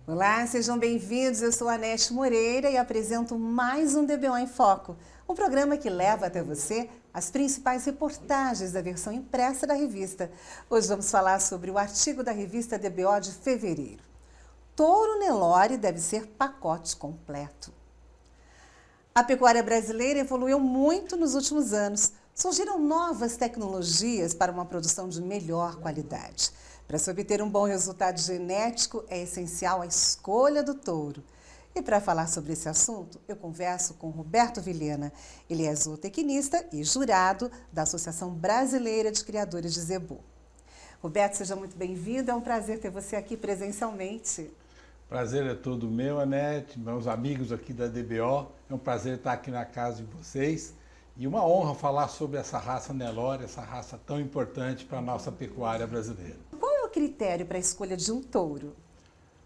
Olá, sejam bem-vindos. Eu sou a Anete Moreira e apresento mais um DBO em Foco, um programa que leva até você as principais reportagens da versão impressa da revista. Hoje vamos falar sobre o artigo da revista DBO de fevereiro. Touro Nelore deve ser pacote completo. A pecuária brasileira evoluiu muito nos últimos anos. Surgiram novas tecnologias para uma produção de melhor qualidade. Para se obter um bom resultado genético, é essencial a escolha do touro. E para falar sobre esse assunto, eu converso com Roberto Vilhena. Ele é zootecnista e jurado da Associação Brasileira de Criadores de Zebu. Roberto, seja muito bem-vindo. É um prazer ter você aqui presencialmente. Prazer é todo meu, Anete, meus amigos aqui da DBO. É um prazer estar aqui na casa de vocês e uma honra falar sobre essa raça Nelore, essa raça tão importante para a nossa pecuária brasileira. Qual é o critério para a escolha de um touro?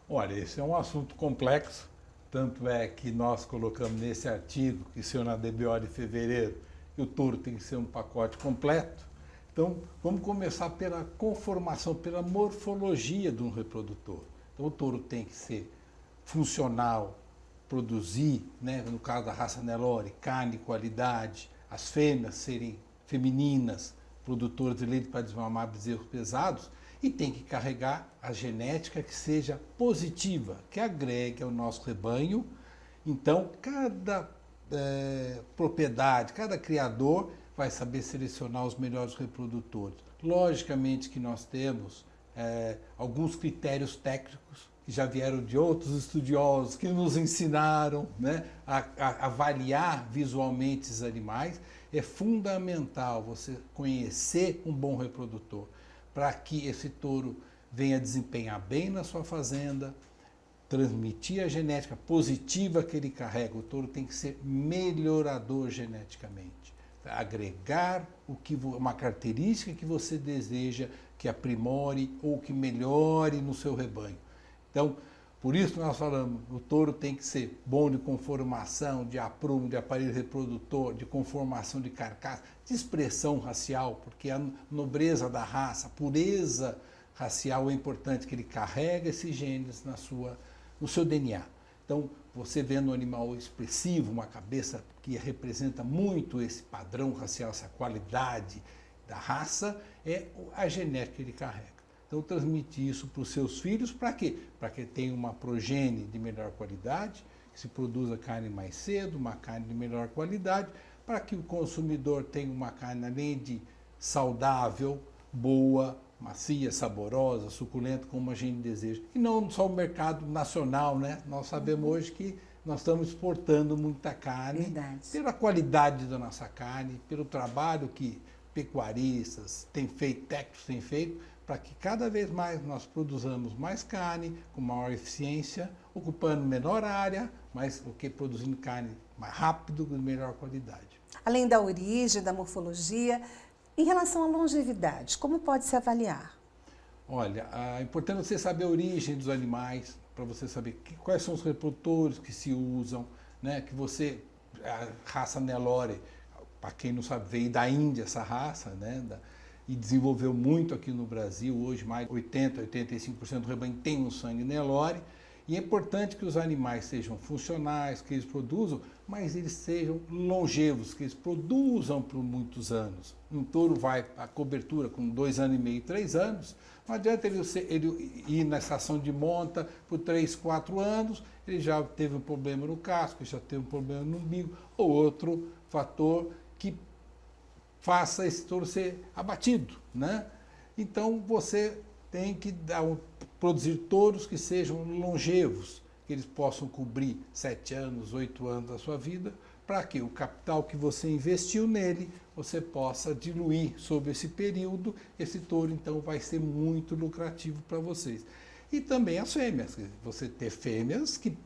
Olha, esse é um assunto complexo, tanto é que nós colocamos nesse artigo que saiu na DBO de fevereiro que o touro tem que ser um pacote completo. Então, vamos começar pela conformação, pela morfologia de um reprodutor. Então, o touro tem que ser funcional, produzir, né, no caso da raça Nelore, carne de qualidade, as fêmeas serem femininas, produtoras de leite para desmamar bezerros pesados, e tem que carregar a genética que seja positiva, que agregue ao nosso rebanho. Então, cada propriedade, cada criador vai saber selecionar os melhores reprodutores. Logicamente que nós temos alguns critérios técnicos que já vieram de outros estudiosos que nos ensinaram, né, a avaliar visualmente esses animais. É fundamental você conhecer um bom reprodutor para que esse touro venha desempenhar bem na sua fazenda, transmitir a genética positiva que ele carrega. O touro tem que ser melhorador geneticamente, agregar uma característica que você deseja que aprimore ou que melhore no seu rebanho. Então, por isso nós falamos, o touro tem que ser bom de conformação, de aprumo, de aparelho reprodutor, de conformação de carcaça, de expressão racial, porque a nobreza da raça, a pureza racial é importante, que ele carrega esses genes no seu DNA. Então, você vendo um animal expressivo, uma cabeça que representa muito esse padrão racial, essa qualidade da raça, é a genética que ele carrega. Então, transmite isso para os seus filhos, para quê? Para que tenha uma progenie de melhor qualidade, que se produza carne mais cedo, uma carne de melhor qualidade, para que o consumidor tenha uma carne, além de saudável, boa, macia, saborosa, suculenta, como a gente deseja. E não só o mercado nacional, né? Nós sabemos hoje que nós estamos exportando muita carne. Verdade. Pela qualidade da nossa carne, pelo trabalho que pecuaristas têm feito, técnicos têm feito, para que cada vez mais nós produzamos mais carne, com maior eficiência, ocupando menor área, mas o que produzindo carne mais rápido, de melhor qualidade. Além da origem, da morfologia, em relação à longevidade, como pode se avaliar? Olha, é importante você saber a origem dos animais, para você saber quais são os reprodutores que se usam, né? A raça Nelore, para quem não sabe, veio da Índia essa raça, né? E desenvolveu muito aqui no Brasil. Hoje mais de 85% do rebanho tem um sangue Nelore. E é importante que os animais sejam funcionais, que eles produzam, mas eles sejam longevos, que eles produzam por muitos anos. Um touro vai à cobertura com 2 anos e meio, 3 anos, não adianta ele ir na estação de monta por 3, 4 anos, ele já teve um problema no casco, já teve um problema no umbigo, ou outro fator que faça esse touro ser abatido, né? Então você tem que produzir touros que sejam longevos, que eles possam cobrir 7 anos, 8 anos da sua vida, para que o capital que você investiu nele, você possa diluir sobre esse período. Esse touro, então, vai ser muito lucrativo para vocês. E também as fêmeas, você ter fêmeas que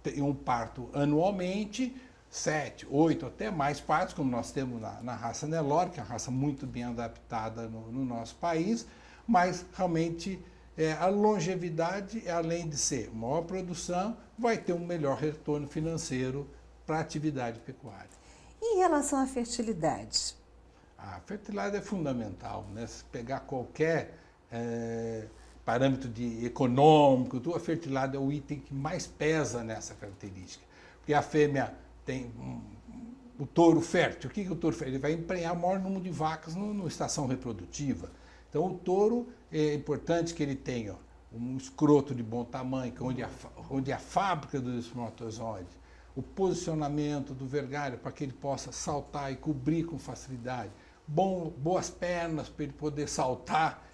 têm um parto anualmente, 7, 8, até mais partos, como nós temos na raça Nelore, que é uma raça muito bem adaptada no nosso país, mas realmente a longevidade, além de ser maior produção, vai ter um melhor retorno financeiro para a atividade pecuária. E em relação à fertilidade? A fertilidade é fundamental, né? Se pegar qualquer parâmetro econômico, a fertilidade é o item que mais pesa nessa característica. Porque a fêmea tem o touro fértil. O que o touro fértil? Ele vai emprenhar o maior número de vacas na estação reprodutiva. Então, o touro é importante que ele tenha um escroto de bom tamanho, onde a fábrica dos espermatozoides, o posicionamento do vergário para que ele possa saltar e cobrir com facilidade, boas pernas para ele poder saltar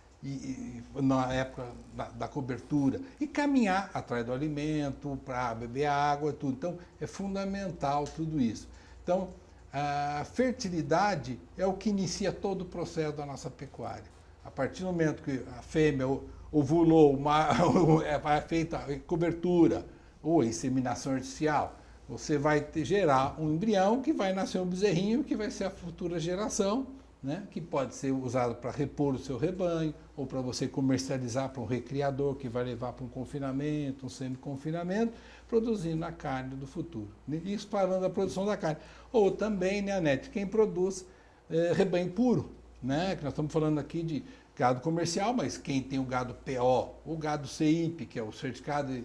na época da cobertura e caminhar atrás do alimento, para beber água, tudo. Então, é fundamental tudo isso. Então, a fertilidade é o que inicia todo o processo da nossa pecuária. A partir do momento que a fêmea ovulou, vai feita a cobertura ou inseminação artificial, você vai gerar um embrião que vai nascer um bezerrinho que vai ser a futura geração, né, que pode ser usado para repor o seu rebanho ou para você comercializar para um recriador que vai levar para um confinamento, um semi-confinamento, produzindo a carne do futuro. Isso falando da produção da carne. Ou também, né, Anete, quem produz rebanho puro, né, que nós estamos falando aqui de gado comercial, mas quem tem o gado PO, o gado CIP, que é o Certificado de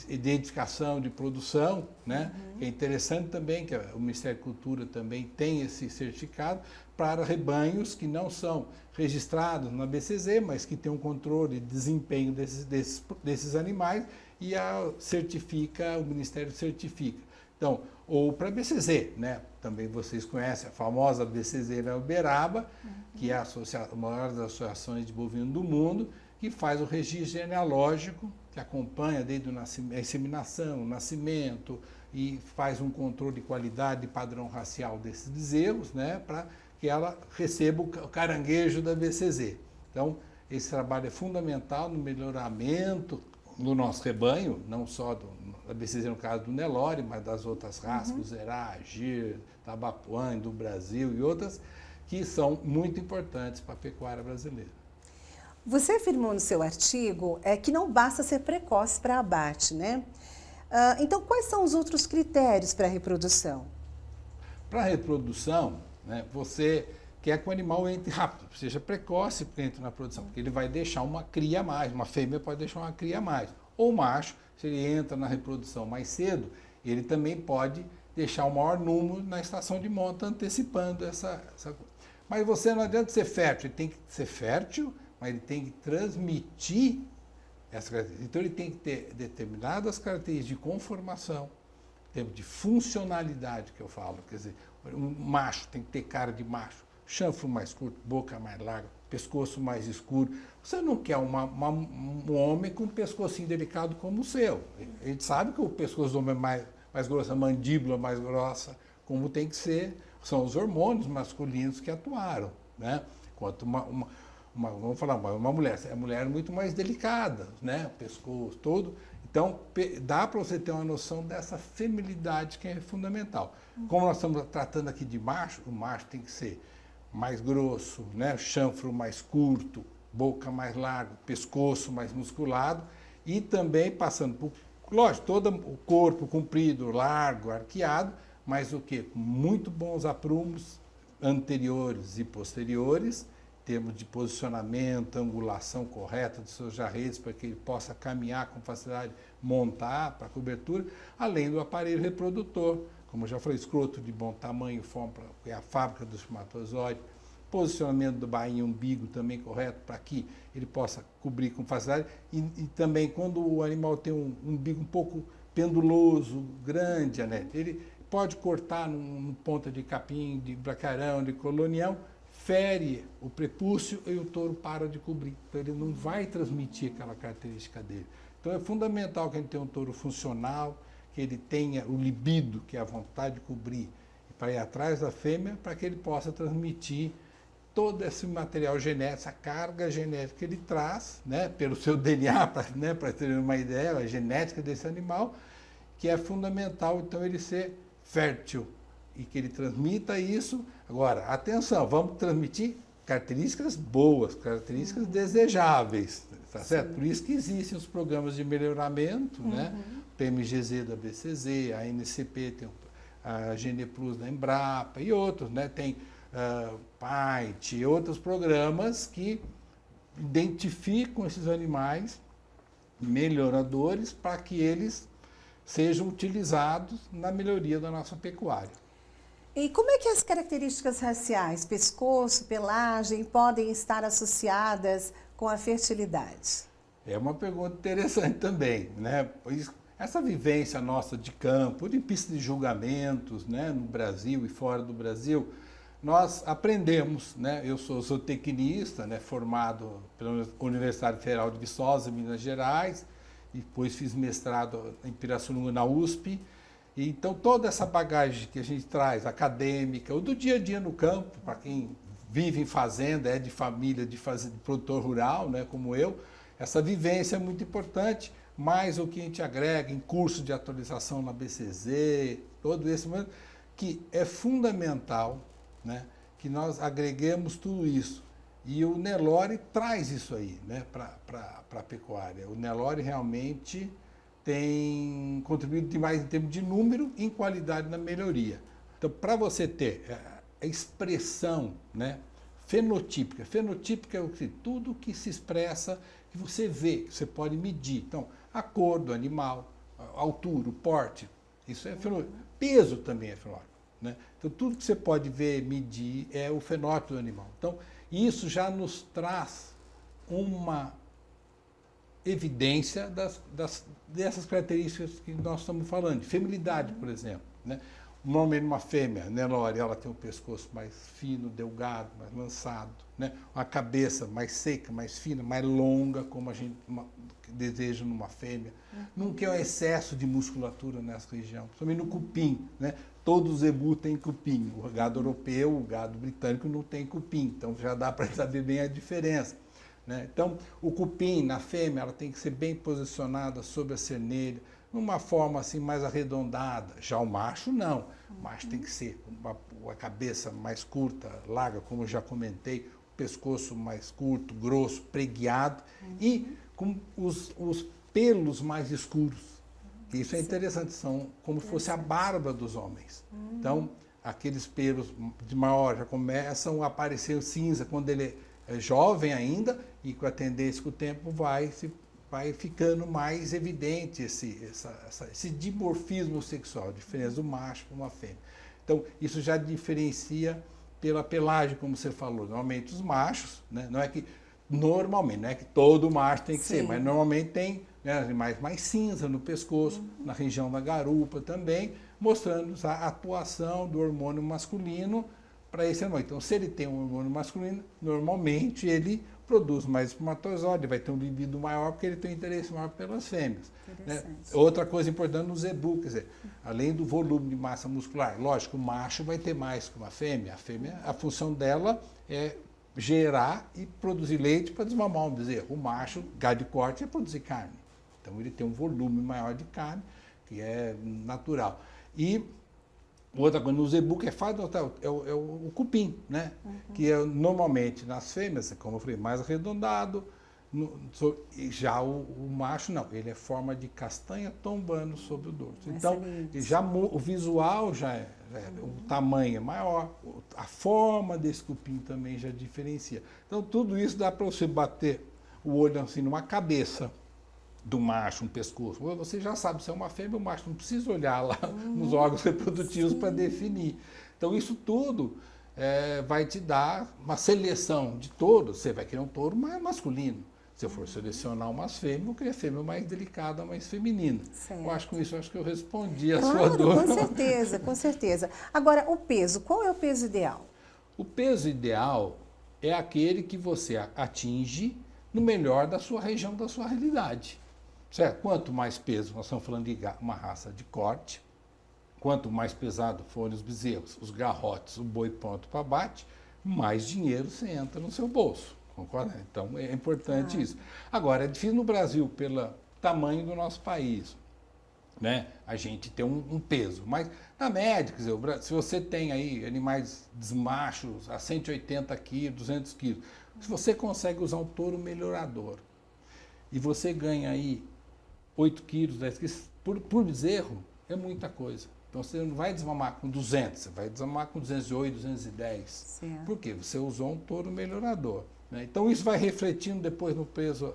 Identificação de Produção, né? Que é interessante também, que o Ministério da Cultura também tem esse certificado para rebanhos que não são registrados na BCZ, mas que tem um controle de desempenho desses animais e o Ministério certifica. Então, ou para a BCZ, né? Também vocês conhecem a famosa BCZ na Uberaba, que é a maior das associações de bovino do mundo, que faz o registro genealógico, que acompanha desde a inseminação, o nascimento, e faz um controle de qualidade e padrão racial desses bezerros, né? Para que ela receba o caranguejo da BCZ. Então, esse trabalho é fundamental no melhoramento do nosso rebanho, não só da BCZ no caso do Nelore, mas das outras raças, o Zerá, Gir, Tabapuã, do Brasil e outras, que são muito importantes para a pecuária brasileira. Você afirmou no seu artigo que não basta ser precoce para abate, né? Então, quais são os outros critérios para a reprodução? Para a reprodução, né, você quer que o animal entre rápido, seja precoce para entrar na produção, porque ele vai deixar uma cria a mais, uma fêmea pode deixar uma cria a mais. Ou o macho, se ele entra na reprodução mais cedo, ele também pode deixar o maior número na estação de monta, antecipando essa coisa. Mas você não adianta ser fértil, ele tem que ser fértil, mas ele tem que transmitir essas características. Então ele tem que ter determinadas características de conformação, de funcionalidade que eu falo, quer dizer, um macho tem que ter cara de macho, chanfro mais curto, boca mais larga, pescoço mais escuro. Você não quer um homem com um pescocinho delicado como o seu. A gente sabe que o pescoço do homem é mais grosso, a mandíbula mais grossa, como tem que ser. São os hormônios masculinos que atuaram, né? Enquanto vamos falar, uma mulher, a mulher é muito mais delicada, né? O pescoço todo. Então, dá para você ter uma noção dessa feminilidade que é fundamental. Como nós estamos tratando aqui de macho, o macho tem que ser mais grosso, né? Chanfro mais curto, boca mais larga, pescoço mais musculado e também passando por, lógico, todo o corpo comprido, largo, arqueado, mas o quê? Com muito bons aprumos anteriores e posteriores, em termos de posicionamento, angulação correta dos seus jarretes para que ele possa caminhar com facilidade, montar para cobertura, além do aparelho reprodutor, como eu já falei, escroto de bom tamanho, que é a fábrica do espermatozoide, posicionamento do bainha umbigo também correto para que ele possa cobrir com facilidade e também quando o animal tem um umbigo um pouco penduloso, grande, né, ele pode cortar num ponta de capim, de bracarão, de colonião, fere o prepúcio e o touro para de cobrir. Então ele não vai transmitir aquela característica dele. Então é fundamental que a gente tenha um touro funcional, que ele tenha o libido, que é a vontade de cobrir, para ir atrás da fêmea, para que ele possa transmitir todo esse material genético, essa carga genética que ele traz, né, pelo seu DNA, para ter uma ideia, a genética desse animal, que é fundamental, então, ele ser fértil e que ele transmita isso. Agora, atenção, vamos transmitir características boas, características desejáveis, tá certo? Por isso que existem os programas de melhoramento, né? PMGZ da BCZ, a NCP, tem a GN Plus da Embrapa e outros, né? Tem PAIT e outros programas que identificam esses animais melhoradores para que eles sejam utilizados na melhoria da nossa pecuária. E como é que as características raciais, pescoço, pelagem, podem estar associadas com a fertilidade? É uma pergunta interessante também, né? Essa vivência nossa de campo, de pista de julgamentos, né, no Brasil e fora do Brasil, nós aprendemos, né? Eu sou zootecnista, né, formado pela Universidade Federal de Viçosa, Minas Gerais, e depois fiz mestrado em Pirassununga, na USP. E então toda essa bagagem que a gente traz, acadêmica, ou do dia a dia no campo, para quem vive em fazenda, é de família, de produtor rural, né, como eu, essa vivência é muito importante, mais o que a gente agrega em curso de atualização na BCZ, todo esse momento, que é fundamental, né, que nós agreguemos tudo isso. E o Nelore traz isso aí, né, para a pecuária. O Nelore realmente tem contribuído demais em termos de número e em qualidade na melhoria. Então, para você ter a expressão, né, fenotípica, fenotípica é o que? Tudo que se expressa, que você vê, que você pode medir. Então, a cor do animal, a altura, o porte, isso é fenótipo. Peso também é fenótipo, né? Então, tudo que você pode ver, medir, é o fenótipo do animal. Então, isso já nos traz uma evidência dessas características que nós estamos falando. De feminilidade, por exemplo, né? Normalmente uma fêmea, Nelore, ela tem um pescoço mais fino, delgado, mais lançado, né? Uma cabeça mais seca, mais fina, mais longa, como a gente deseja numa fêmea. Não quer um excesso de musculatura nessa região, principalmente no cupim, né? Todo zebu tem cupim. O gado europeu, o gado britânico não tem cupim, então já dá para saber bem a diferença, né? Então, o cupim na fêmea, ela tem que ser bem posicionada sobre a cernelha, numa forma assim mais arredondada. Já o macho, não. O macho tem que ser a cabeça mais curta, larga, como eu já comentei, o pescoço mais curto, grosso, preguiado e com os pelos mais escuros. Isso é interessante, são como se fosse a barba dos homens. Então, aqueles pelos de maior já começam a aparecer cinza quando ele é jovem ainda e com a tendência que o tempo vai ficando mais evidente esse dimorfismo sexual, a diferença do macho para uma fêmea. Então, isso já diferencia pela pelagem, como você falou. Normalmente os machos, né, não é que todo macho tem que ser, mas normalmente tem, né, animais mais cinza no pescoço, na região da garupa também, mostrando a atuação do hormônio masculino para esse animal. Então, se ele tem um hormônio masculino, normalmente ele produz mais espermatozoide, vai ter um libido maior porque ele tem um interesse maior pelas fêmeas, né? Outra coisa importante no zebu, quer dizer, além do volume de massa muscular, lógico, o macho vai ter mais que uma fêmea. A fêmea, a função dela é gerar e produzir leite para desmamar um bezerro. O macho, gado de corte, é produzir carne. Então ele tem um volume maior de carne, que é natural. E outra coisa, no zebu que é fácil é o cupim, né? Que é normalmente nas fêmeas, como eu falei, mais arredondado. Já o macho não, ele é forma de castanha tombando sobre o dorso. Então, o visual o tamanho é maior, a forma desse cupim também já diferencia. Então, tudo isso dá para você bater o olho assim numa cabeça do macho, um pescoço. Você já sabe se é uma fêmea ou um macho, não precisa olhar lá nos órgãos reprodutivos para definir. Então, isso tudo vai te dar uma seleção de touros. Você vai querer um touro mais masculino. Se eu for selecionar umas fêmeas, eu queria fêmea mais delicada, mais feminina. Certo. Eu acho que com isso eu respondi a sua dor. Com certeza, com certeza. Agora, o peso, qual é o peso ideal? O peso ideal é aquele que você atinge no melhor da sua região, da sua realidade. Certo? Quanto mais peso, nós estamos falando de uma raça de corte, quanto mais pesado forem os bezerros, os garrotes, o boi pronto para abate, mais dinheiro você entra no seu bolso. Concorda? Então é importante isso. Agora, é difícil no Brasil, pelo tamanho do nosso país, né, a gente ter um peso. Mas, na média, quer dizer, se você tem aí animais desmachos a 180 quilos, 200 quilos, se você consegue usar um touro melhorador e você ganha aí 8 quilos, 10 quilos por bezerro, é muita coisa. Então, você não vai desmamar com 200, você vai desmamar com 208, 210. Certo. Por quê? Você usou um touro melhorador. né? Então isso vai refletindo depois no peso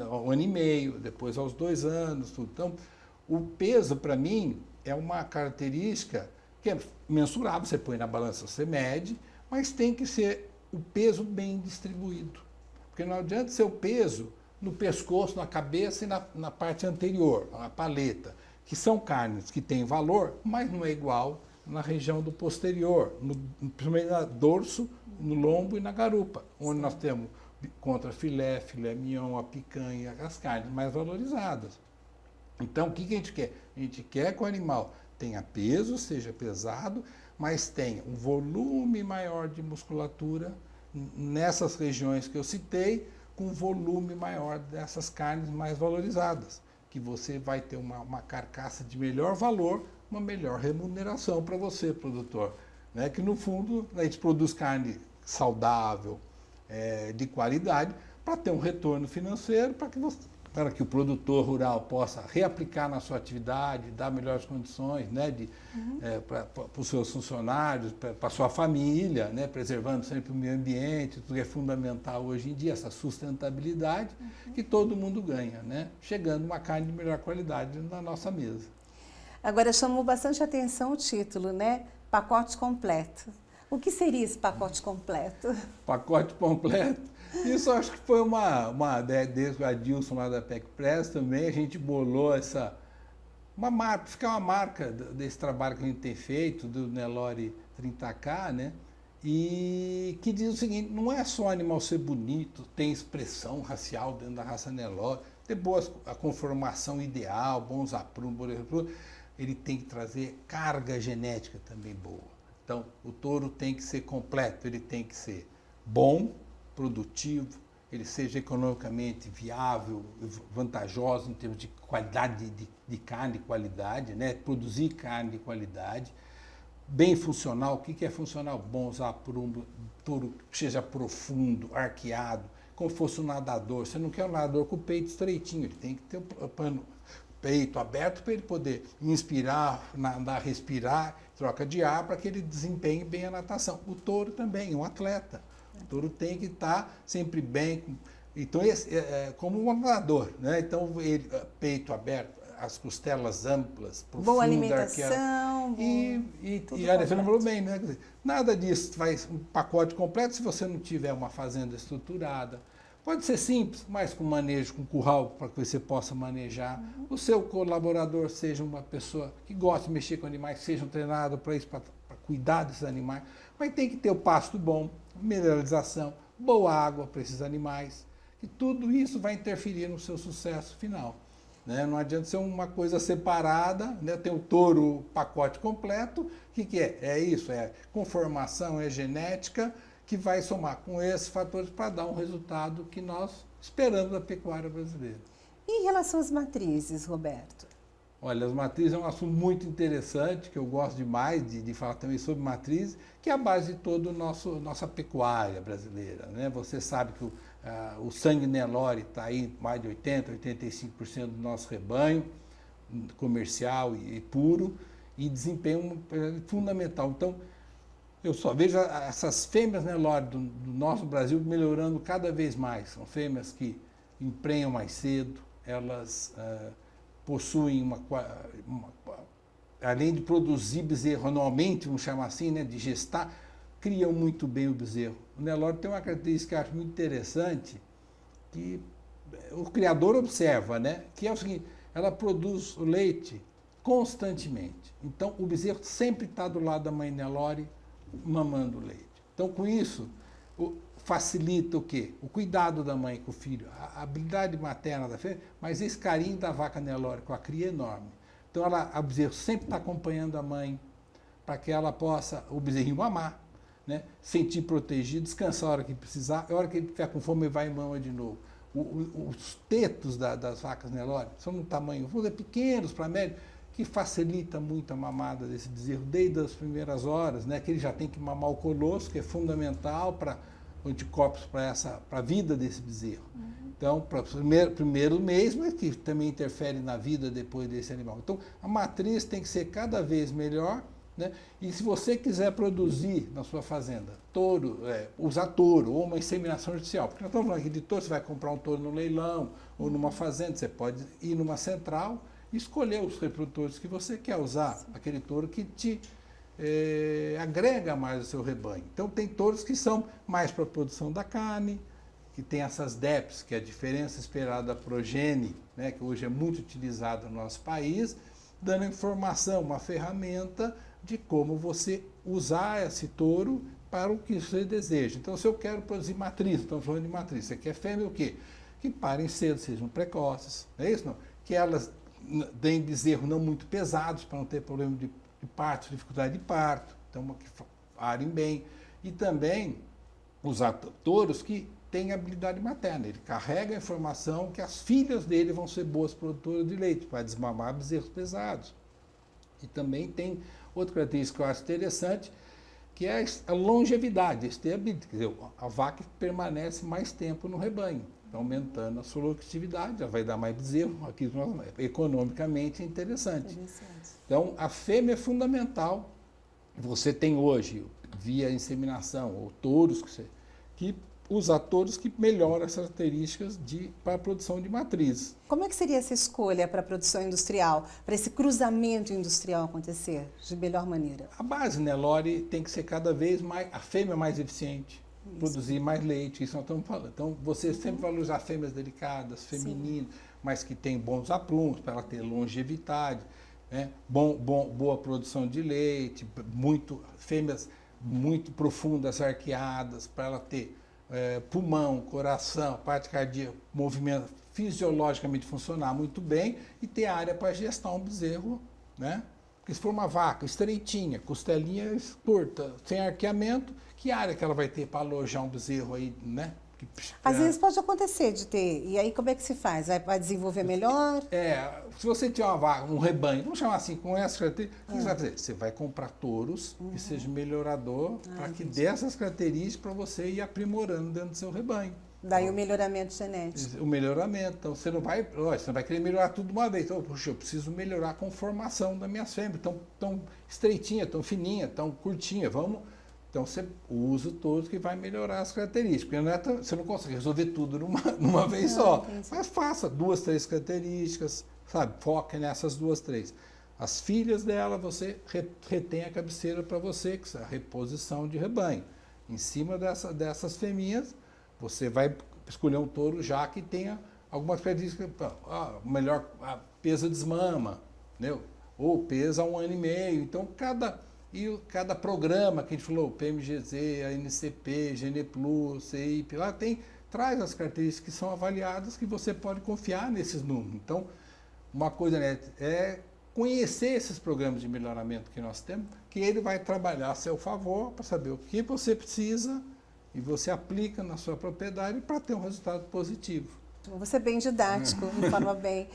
ao ano e meio, depois aos 2 anos, tudo. Então o peso para mim é uma característica que é mensurável, você põe na balança, você mede, mas tem que ser o peso bem distribuído. Porque não adianta ser o peso no pescoço, na cabeça e na parte anterior, na paleta, que são carnes que têm valor, mas não é igual na região do posterior, principalmente no dorso, no lombo e na garupa, onde nós temos contra filé, filé mignon, a picanha, as carnes mais valorizadas. Então, o que a gente quer? A gente quer que o animal tenha peso, seja pesado, mas tenha um volume maior de musculatura nessas regiões que eu citei, com um volume maior dessas carnes mais valorizadas, que você vai ter uma carcaça de melhor valor, uma melhor remuneração para você, produtor. Né? Que, no fundo, a gente produz carne saudável, de qualidade, para ter um retorno financeiro, para que o produtor rural possa reaplicar na sua atividade, dar melhores condições, né, para os seus funcionários, para a sua família, né, preservando sempre o meio ambiente, tudo que é fundamental hoje em dia, essa sustentabilidade, que todo mundo ganha, né, chegando uma carne de melhor qualidade na nossa mesa. Agora, chamou bastante atenção o título, né? Pacote completo. O que seria esse pacote completo? Pacote completo? Isso acho que foi uma ideia desde o Adilson lá da PECPRESS também, a gente bolou uma marca, ficar uma marca desse trabalho que a gente tem feito, do Nelore 30K, né? E que diz o seguinte, não é só o animal ser bonito, tem expressão racial dentro da raça Nelore, ter a conformação ideal, bons aprumos, ele tem que trazer carga genética também boa. Então, o touro tem que ser completo, ele tem que ser bom, produtivo, ele seja economicamente viável, vantajoso em termos de qualidade de carne de qualidade, né? Produzir carne de qualidade, bem funcional. O que é funcional? Bons aprumos, touro que seja profundo, arqueado, como fosse um nadador. Você não quer um nadador com o peito estreitinho, ele tem que ter o peito aberto para ele poder inspirar, nadar, respirar, troca de ar, para que ele desempenhe bem a natação. O touro também, um atleta. O touro tem que estar sempre bem. Então, como um nadador, né? Então, ele, peito aberto, as costelas amplas, profundas. Boa alimentação. E a Alessandra falou bem, né? Nada disso faz um pacote completo se você não tiver uma fazenda estruturada. Pode ser simples, mas com manejo, com curral, para que você possa manejar. O seu colaborador seja uma pessoa que gosta de mexer com animais, seja treinado para isso, para cuidar desses animais. Mas tem que ter o pasto bom, mineralização, boa água para esses animais. E tudo isso vai interferir no seu sucesso final. Né? Não adianta ser uma coisa separada, né? Tem o touro, pacote completo. O que é? É isso, é conformação, é genética, que vai somar com esses fatores para dar um resultado que nós esperamos da pecuária brasileira. E em relação às matrizes, Roberto? Olha, as matrizes é um assunto muito interessante, que eu gosto demais de falar também sobre matrizes, que é a base de toda a nossa pecuária brasileira. Né? Você sabe que o sangue Nelore está aí mais de 80%, 85% do nosso rebanho comercial e puro, e desempenha um fundamental. Então, eu só vejo essas fêmeas Nelore do nosso Brasil melhorando cada vez mais. São fêmeas que emprenham mais cedo, elas possuem além de produzir bezerro anualmente, vamos chamar assim, né, de gestar, criam muito bem o bezerro. O Nelore tem uma característica que eu acho muito interessante, que o criador observa, né, que é o seguinte, ela produz o leite constantemente. Então, o bezerro sempre está do lado da mãe Nelore, mamando leite. Então, com isso, facilita o quê? O cuidado da mãe com o filho, a habilidade materna da fêmea, mas esse carinho da vaca Nelore com a cria é enorme. Então, o bezerro sempre está acompanhando a mãe, para que ela possa, o bezerrinho mamar, né? Sentir protegido, descansar a hora que precisar, a hora que ele estiver com fome, ele vai e mama de novo. Os tetos das vacas Nelore são um tamanho, pequenos para médio, que facilita muito a mamada desse bezerro desde as primeiras horas, né? Que ele já tem que mamar o colosso, que é fundamental para anticorpos para a vida desse bezerro. Então, para o primeiro mês, mas que também interfere na vida depois desse animal. Então, a matriz tem que ser cada vez melhor, né? E se você quiser produzir na sua fazenda touro, usar touro ou uma inseminação artificial, porque nós estamos falando aqui de touro, você vai comprar um touro no leilão ou numa fazenda, você pode ir numa central e escolher os reprodutores que você quer usar, aquele touro que te agrega mais ao seu rebanho. Então tem touros que são mais para a produção da carne, que tem essas DEPs, que é a diferença esperada da progenie, né, que hoje é muito utilizada no nosso país, dando informação, uma ferramenta de como você usar esse touro para o que você deseja. Então, se eu quero produzir matriz, estamos falando de matriz, você quer fêmea o quê? Que parem cedo, sejam precoces, não é isso? Não? Que elas deem bezerro não muito pesados, para não ter problema de parto, dificuldade de parto, então que parem bem. E também usar touros que têm habilidade materna, ele carrega a informação que as filhas dele vão ser boas produtoras de leite, vai desmamar bezerros pesados. E também tem outra característica que eu acho interessante, que é a longevidade, quer dizer, a vaca permanece mais tempo no rebanho, aumentando a sua lucratividade, ela vai dar mais bezerro, aqui economicamente é interessante. Então, a fêmea é fundamental. Você tem hoje, via inseminação, ou touros, que usar touros que melhoram as características para a produção de matriz. Como é que seria essa escolha para a produção industrial, para esse cruzamento industrial acontecer de melhor maneira? A base, né, Lore, tem que ser cada vez mais, a fêmea mais eficiente, produzir mais leite, isso nós estamos falando. Então, você sempre vai usar fêmeas delicadas, femininas, mas que têm bons aprumos, para ela ter longevidade, né? Boa produção de leite, fêmeas muito profundas, arqueadas, para ela ter pulmão, coração, parte cardíaca, movimento fisiologicamente funcionar muito bem e ter área para gestar um bezerro, né? Porque se for uma vaca estreitinha, costelinha curta, sem arqueamento, que área que ela vai ter para alojar um bezerro aí, né? Às vezes pode acontecer de ter, e aí como é que se faz? Vai desenvolver melhor? Se você tiver uma vaca, um rebanho, vamos chamar assim, com essas características, o que você vai fazer? Você vai comprar touros que sejam melhorador, para que dê essas características para você ir aprimorando dentro do seu rebanho. Daí o melhoramento genético. O melhoramento. Então, você não vai querer melhorar tudo de uma vez. Então, puxa, eu preciso melhorar a conformação das minhas fêmeas. Tão estreitinha, tão fininha, tão curtinha. Então, você usa todos que vai melhorar as características. Porque você não consegue resolver tudo numa vez só. Mas faça 2, 3 características, sabe? Foca nessas 2, 3. As filhas dela, você retém a cabeceira para você, que é a reposição de rebanho. Em cima dessas fêmeas, você vai escolher um touro já que tenha algumas características, melhor pesa desmama, entendeu? Ou pesa 1 ano e meio. Então, cada programa que a gente falou, PMGZ, ANCP, GenePlus, CEIP, lá traz as características que são avaliadas que você pode confiar nesses números. Então, uma coisa, né, é conhecer esses programas de melhoramento que nós temos, que ele vai trabalhar a seu favor para saber o que você precisa e você aplica na sua propriedade para ter um resultado positivo. Você é bem didático, informa bem.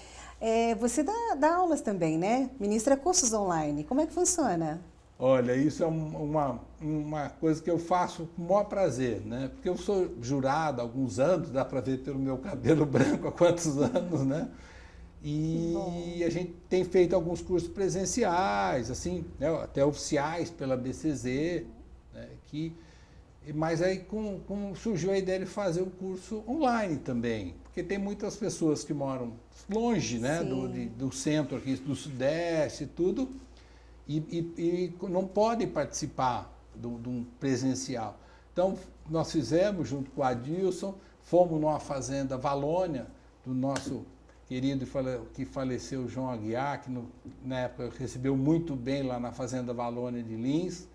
Você dá aulas também, né? Ministra cursos online. Como é que funciona? Olha, isso é uma coisa que eu faço com o maior prazer, né? Porque eu sou jurado há alguns anos, dá para ver pelo meu cabelo branco há quantos anos, né? E a gente tem feito alguns cursos presenciais, assim, né? Até oficiais pela BCZ, né? Mas aí surgiu a ideia de fazer o curso online também, porque tem muitas pessoas que moram longe, né, do centro aqui, do Sudeste e tudo, e não podem participar de um presencial. Então, nós fizemos, junto com o Adilson, fomos numa fazenda Valônia, do nosso querido que faleceu, João Aguiar, que na época recebeu muito bem lá na fazenda Valônia de Lins,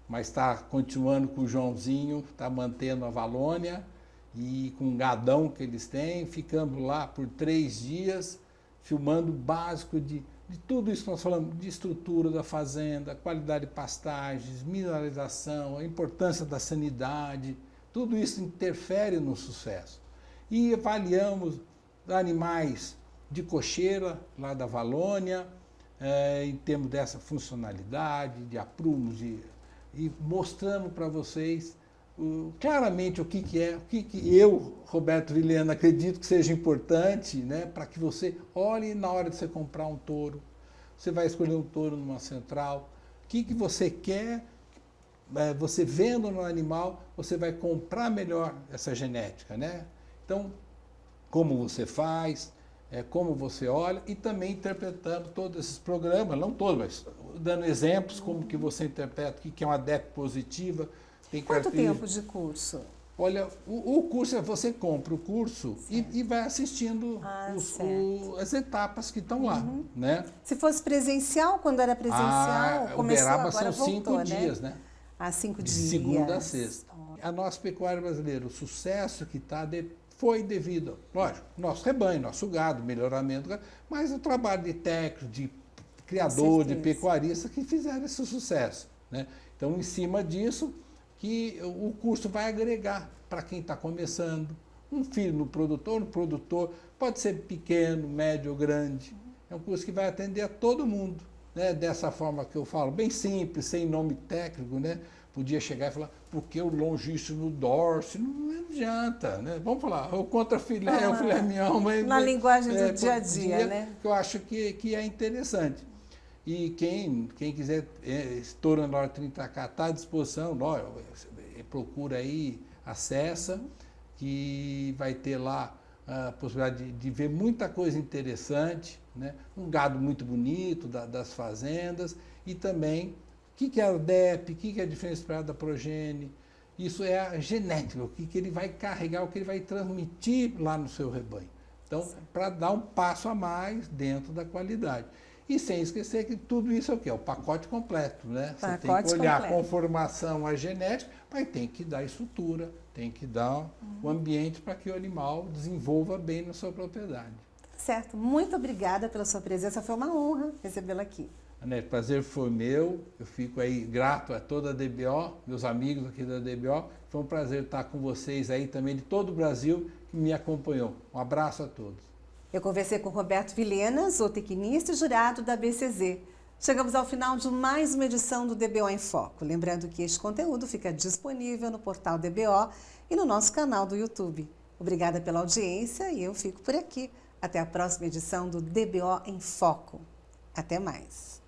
mas está continuando com o Joãozinho, está mantendo a Valônia e com o gadão que eles têm. Ficamos lá por 3 dias, filmando o básico de tudo isso que nós falamos, de estrutura da fazenda, qualidade de pastagens, mineralização, a importância da sanidade, tudo isso interfere no sucesso. E avaliamos animais de cocheira, lá da Valônia, em termos dessa funcionalidade, de aprumos, e mostrando para vocês claramente o que eu, Roberto Vilhena, acredito que seja importante, né, para que você olhe na hora de você comprar um touro. Você vai escolher um touro numa central, que você quer, você vendo no animal, você vai comprar melhor essa genética, né? Então, como você faz, como você olha e também interpretando todos esses programas, não todos, mas dando exemplos, como que você interpreta, o que é uma DEP positiva. Tem Quanto tempo de curso? Olha, o curso, você compra o curso e vai assistindo as etapas que estão lá, né? Se fosse presencial, quando era presencial, começou, Uberaba agora são voltou, 5 dias, né? 5 De dias. segunda a sexta. A nossa pecuária brasileira, o sucesso que está foi devido, lógico, nosso rebanho, nosso gado, melhoramento do gado, mas o trabalho de técnico, de criador, de pecuarista que fizeram esse sucesso, né? Então, em cima disso, que o curso vai agregar para quem está começando. Um filho no produtor, pode ser pequeno, médio ou grande. É um curso que vai atender a todo mundo, né? Dessa forma que eu falo, bem simples, sem nome técnico, né? Podia chegar e falar, porque o longíssimo dorso, não adianta, né? Vamos falar, o contrafilé, o filé mignon. Na linguagem do dia a dia, né? Que eu acho que é interessante. E quem quiser, estourando na hora 30K, está à disposição, procura aí, acessa, que vai ter lá a possibilidade de ver muita coisa interessante, né? Um gado muito bonito das fazendas e também o que é o DEP, o que é a diferença esperada da progênie. Isso é a genética, o que ele vai carregar, o que ele vai transmitir lá no seu rebanho. Então, para dar um passo a mais dentro da qualidade. E sem esquecer que tudo isso é o quê? É o pacote completo, né? Você tem que olhar a conformação, a genética, mas tem que dar estrutura, tem que dar o ambiente para que o animal desenvolva bem na sua propriedade. Certo. Muito obrigada pela sua presença. Foi uma honra recebê-la aqui. Anete, prazer foi meu. Eu fico aí grato a toda a DBO, meus amigos aqui da DBO. Foi um prazer estar com vocês aí também de todo o Brasil que me acompanhou. Um abraço a todos. Eu conversei com Roberto Vilhena, zootecnista e jurado da BCZ. Chegamos ao final de mais uma edição do DBO em Foco. Lembrando que este conteúdo fica disponível no portal DBO e no nosso canal do YouTube. Obrigada pela audiência e eu fico por aqui. Até a próxima edição do DBO em Foco. Até mais.